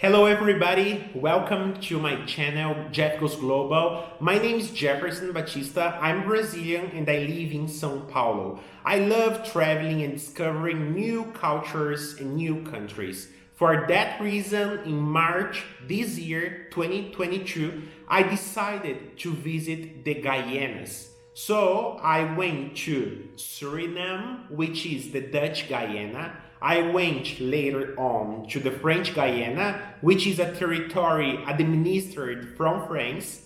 Hello everybody, welcome to my channel Jeff Goes Global. My name is Jefferson Batista. I'm Brazilian and I live in São Paulo. I love traveling and discovering new cultures and new countries. For that reason, in March this year, 2022, I decided to visit the Guianas. So I went to Suriname, which is the Dutch Guyana. I went later on to the French Guiana, which is a territory administered from France.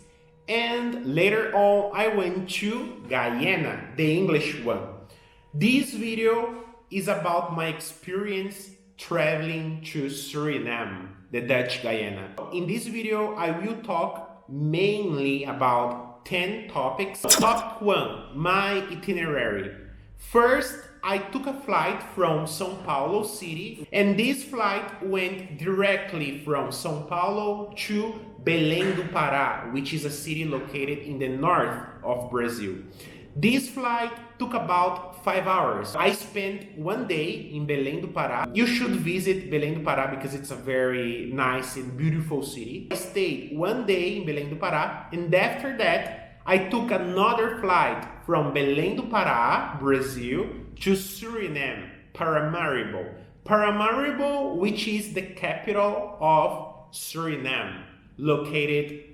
And later on, I went to Guyana, the English one. This video is about my experience traveling to Suriname, the Dutch Guyana. In this video, I will talk mainly about 10 topics. Topic 1, my itinerary. First, I took a flight from São Paulo city, and this flight went directly from São Paulo to Belém do Pará, which is a city located in the north of Brazil. This flight took about 5 hours. I spent one day in Belém do Pará. You should visit Belém do Pará because it's a very nice and beautiful city. I stayed one day in Belém do Pará, and after that, I took another flight from Belém do Pará, Brazil, to Suriname, Paramaribo. Paramaribo, which is the capital of Suriname, located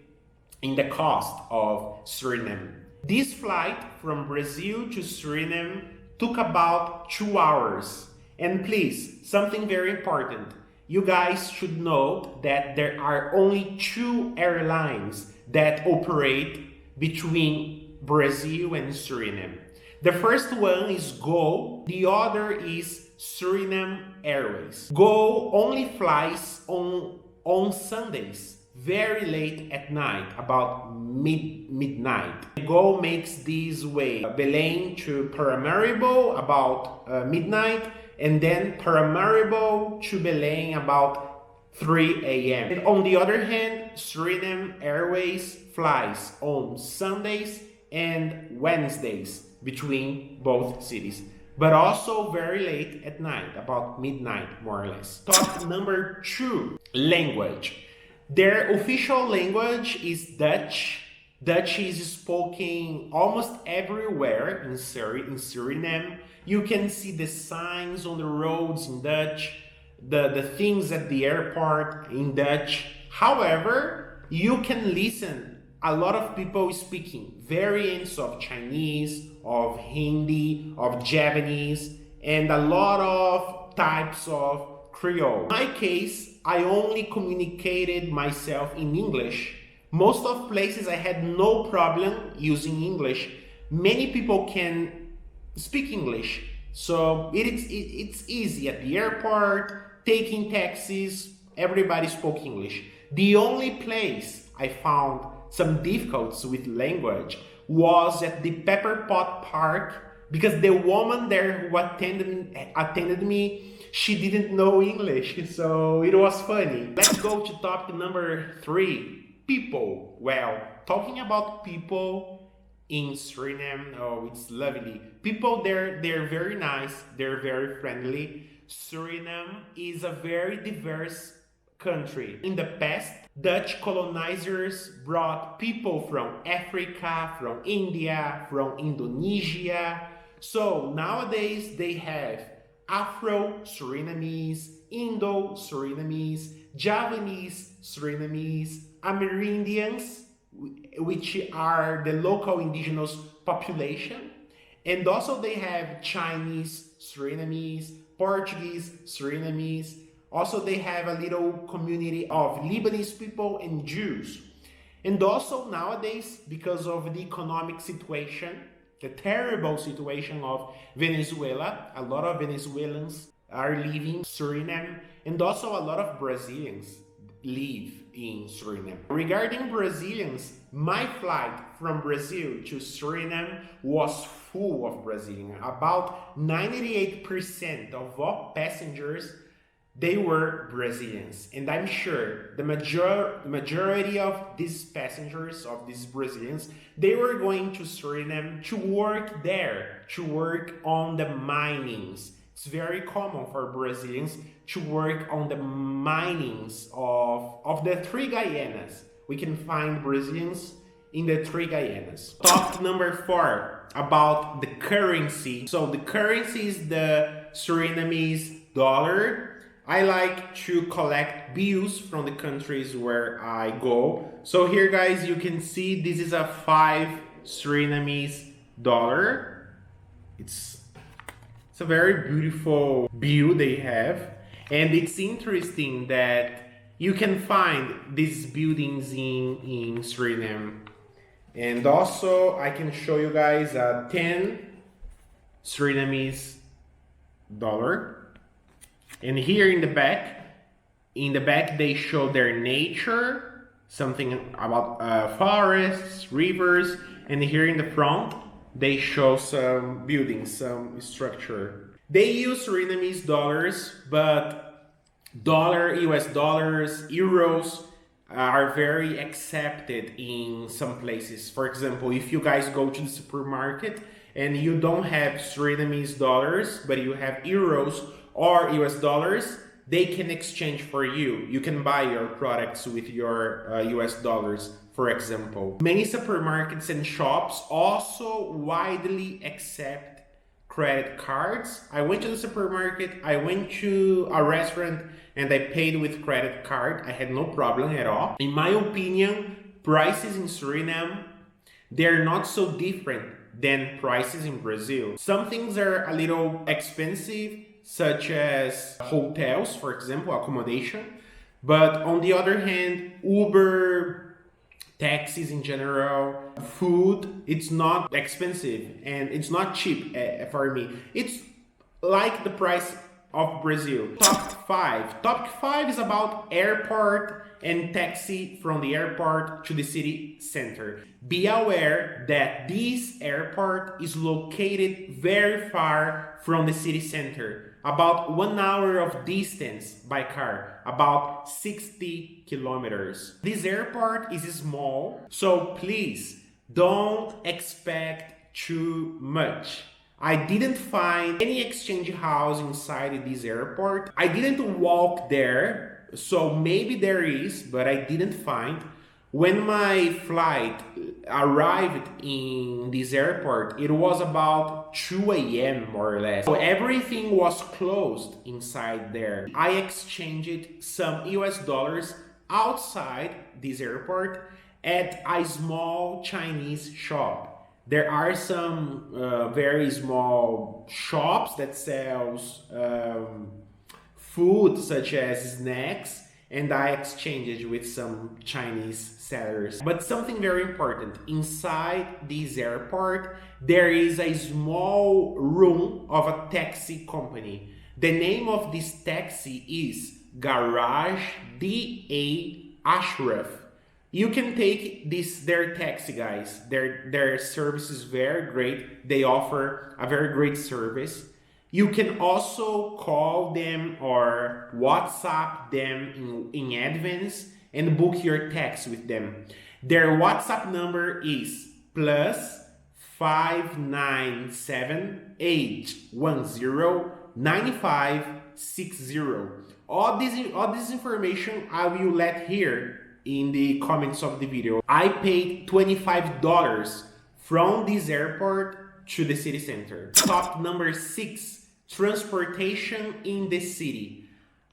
in the coast of Suriname. This flight from Brazil to Suriname took about 2 hours. And please, something very important. You guys should note that there are only 2 airlines that operate between Brazil and Suriname. The first one is Go, the other is Suriname Airways. Go only flies on Sundays, very late at night, about midnight. Go makes this way, Belém to Paramaribo about midnight, and then Paramaribo to Belém about 3 a.m. And on the other hand, Suriname Airways flies on Sundays and Wednesdays between both cities, but also very late at night, about midnight more or less. Topic number 2, language. Their official language is Dutch. Dutch is spoken almost everywhere in Suriname. You can see the signs on the roads in Dutch, the things at the airport in Dutch. However, you can listen a lot of people speaking variants of Chinese, of Hindi, of Japanese, and a lot of types of Creole. In my case, I only communicated myself in English. Most of places I had no problem using English. Many people can speak English, so it's easy at the airport, taking taxis, everybody spoke English. The only place I found some difficulties with language was at the Pepper Pot Park, because the woman there who attended me, she didn't know English, so it was funny. Let's go to topic number 3, people. Well, talking about people in Suriname, oh, it's lovely. People there, they're very nice, they're very friendly. Suriname is a very diverse country. In the past, Dutch colonizers brought people from Africa, from India, from Indonesia. So nowadays they have Afro-Surinamese, Indo-Surinamese, Javanese Surinamese, Amerindians, which are the local indigenous population. And also they have Chinese Surinamese, Portuguese Surinamese. Also, they have a little community of Lebanese people and Jews. And also nowadays, because of the economic situation, the terrible situation of Venezuela, a lot of Venezuelans are leaving Suriname, and also a lot of Brazilians live in Suriname. Regarding Brazilians, my flight from Brazil to Suriname was full of Brazilians. About 98% of all passengers, they were Brazilians, and I'm sure the majority of these passengers, of these Brazilians, they were going to Suriname to work there, to work on the minings, It's very common for Brazilians to work on the minings of the three Guianas. We can find Brazilians in the three Guianas. Topic number 4, about the currency. So the currency is the Surinamese dollar. I like to collect bills from the countries where I go. So here, guys, you can see this is a 5 Surinamese dollar. It's a very beautiful bill they have, and it's interesting that you can find these buildings in Suriname. And also I can show you guys a 10 Surinamese dollar. And here in the back they show their nature, something about forests, rivers, and here in the front they show some buildings, some structure. They use Surinamese dollars, but US dollars, euros are very accepted in some places. For example, if you guys go to the supermarket and you don't have Surinamese dollars, but you have euros or US dollars, they can exchange for you. You can buy your products with your US dollars, for example. Many supermarkets and shops also widely accept credit cards. I went to the supermarket, I went to a restaurant, and I paid with credit card. I had no problem at all. In my opinion, prices in Suriname, they're not so different than prices in Brazil. Some things are a little expensive, such as hotels, for example, accommodation. But on the other hand, Uber, taxis in general, food, it's not expensive and it's not cheap for me. It's like the price of Brazil. Top 5. Top 5 is about airport and taxi from the airport to the city center. Be aware that this airport is located very far from the city center, about 1 hour of distance by car, about 60 kilometers. This airport is small, so please don't expect too much. I didn't find any exchange house inside this airport. I didn't walk there, so maybe there is, but I didn't find. When my flight arrived in this airport, it was about 2 a.m. more or less. So everything was closed inside there. I exchanged some US dollars outside this airport at a small Chinese shop. There are some very small shops that sells food such as snacks, and I exchanged with some Chinese sellers. But something very important, inside this airport, there is a small room of a taxi company. The name of this taxi is Garage DA Ashruf. You can take their taxi, guys. Their service is very great. They offer a very great service. You can also call them or WhatsApp them in advance and book your taxi with them. Their WhatsApp number is +59781095960. All this information I will let here in the comments of the video. I paid $25 from this airport to the city center. Top number 6, transportation in the city.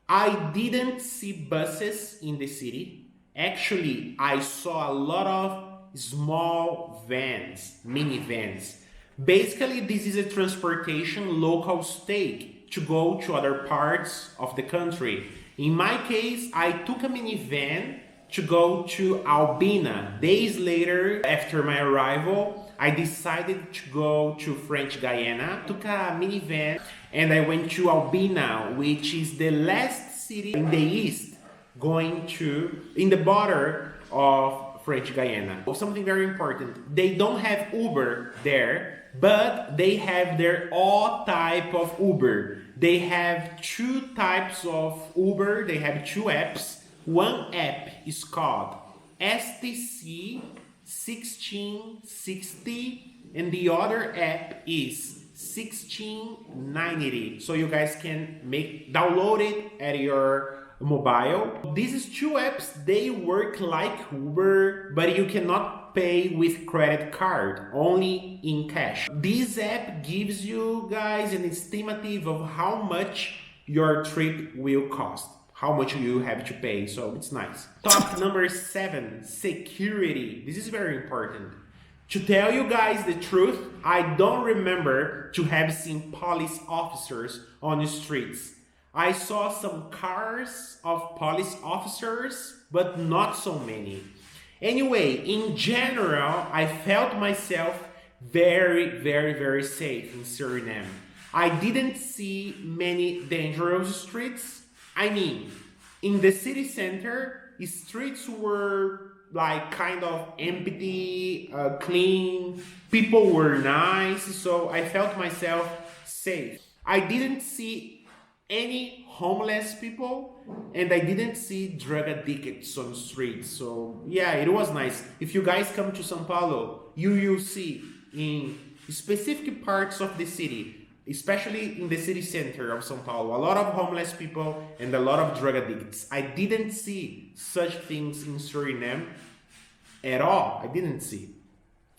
I didn't see buses in the city. Actually, I saw a lot of small vans, minivans. Basically, this is a transportation local stake to go to other parts of the country. In my case, I took a minivan to go to Albina. Days later, after my arrival, I decided to go to French Guiana. Took a minivan and I went to Albina, which is the last city in the east, in the border of French Guiana. Something very important, they don't have Uber there, but they have their own type of Uber. They have 2 types of Uber, they have 2 apps. One app is called STC 1660 and the other app is 1690. So you guys can download it at your mobile. These two apps, they work like Uber, but you cannot pay with credit card, only in cash. This app gives you guys an estimative of how much your trip will cost, how much you have to pay, so it's nice. Top number 7, security. This is very important. To tell you guys the truth, I don't remember to have seen police officers on the streets. I saw some cars of police officers, but not so many. Anyway, in general, I felt myself very safe in Suriname. I didn't see many dangerous streets. I mean, in the city center, the streets were like kind of empty, clean. People were nice, so I felt myself safe. I didn't see any homeless people, and I didn't see drug addicts on the streets. So yeah, it was nice. If you guys come to São Paulo, you will see in specific parts of the city, especially in the city center of São Paulo, a lot of homeless people and a lot of drug addicts. I didn't see such things in Suriname at all. I didn't see.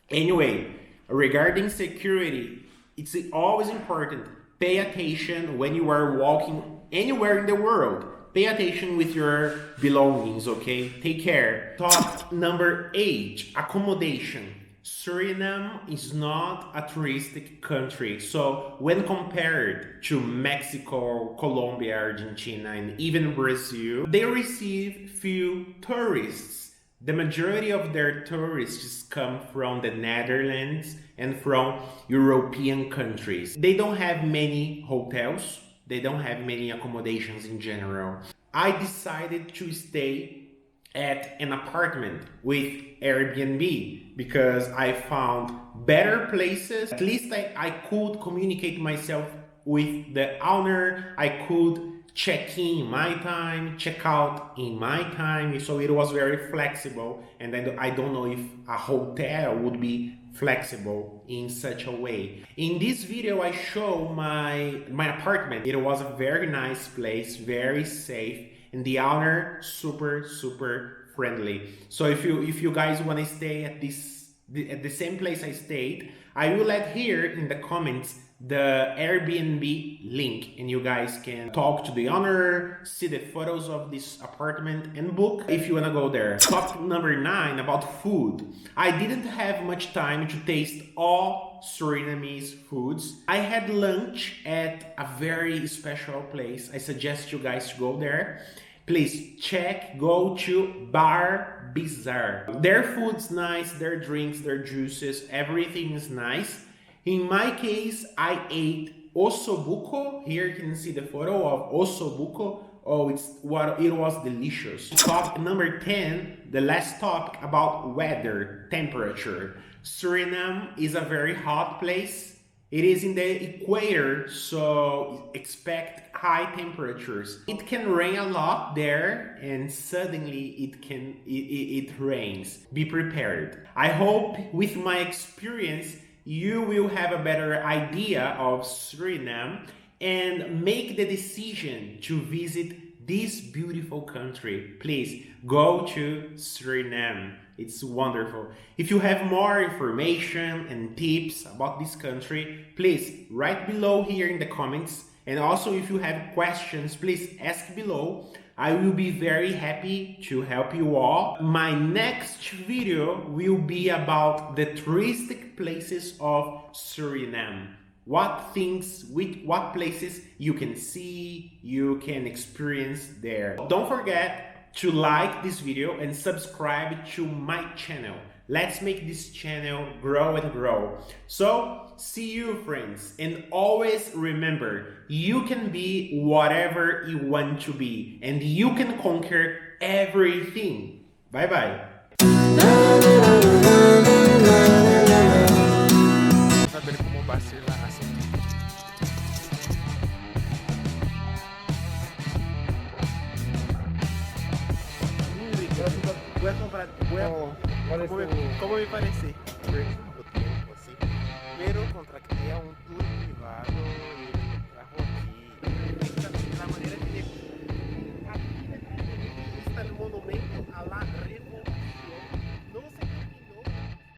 Anyway, regarding security, it's always important. Pay attention when you are walking anywhere in the world. Pay attention with your belongings, okay? Take care. Top number 8, accommodation. Suriname is not a touristic country, so when compared to Mexico, Colombia, Argentina, and even Brazil, they receive few tourists. The majority of their tourists come from the Netherlands and from European countries. They don't have many hotels, they don't have many accommodations in general. I decided to stay at an apartment with AirBnB because I found better places. At least I could communicate myself with the owner. I could check in my time, check out in my time, so it was very flexible, and then I don't know if a hotel would be flexible in such a way. In this video I show my apartment. It was a very nice place, very safe, and the owner super friendly. So if you guys want to stay at the same place I stayed, I will add here in the comments the Airbnb link, and you guys can talk to the owner, see the photos of this apartment, and book if you want to go there. Top number 9, about food. I didn't have much time to taste all Surinamese foods. I had lunch at a very special place. I suggest you guys to go there. Please go to BAR BIZAR. Their food's nice, their drinks, their juices, everything is nice. In my case, I ate ossobuco. Here you can see the photo of ossobuco. Oh, it was delicious. Top number 10, the last topic about weather, temperature. Suriname is a very hot place. It is in the equator, so expect high temperatures. It can rain a lot there, and suddenly it rains. Be prepared. I hope with my experience you will have a better idea of Suriname and make the decision to visit this beautiful country. Please go to Suriname. It's wonderful. If you have more information and tips about this country, please write below here in the comments. And also if you have questions, please ask below. I will be very happy to help you all. My next video will be about the touristic places of Suriname. What places you can see, you can experience there. Don't forget to like this video and subscribe to my channel. Let's make this channel grow and grow. So, see you friends, and always remember, you can be whatever you want to be, and you can conquer everything. Bye bye. ¿Cómo me parece? Pero contracté a un tour privado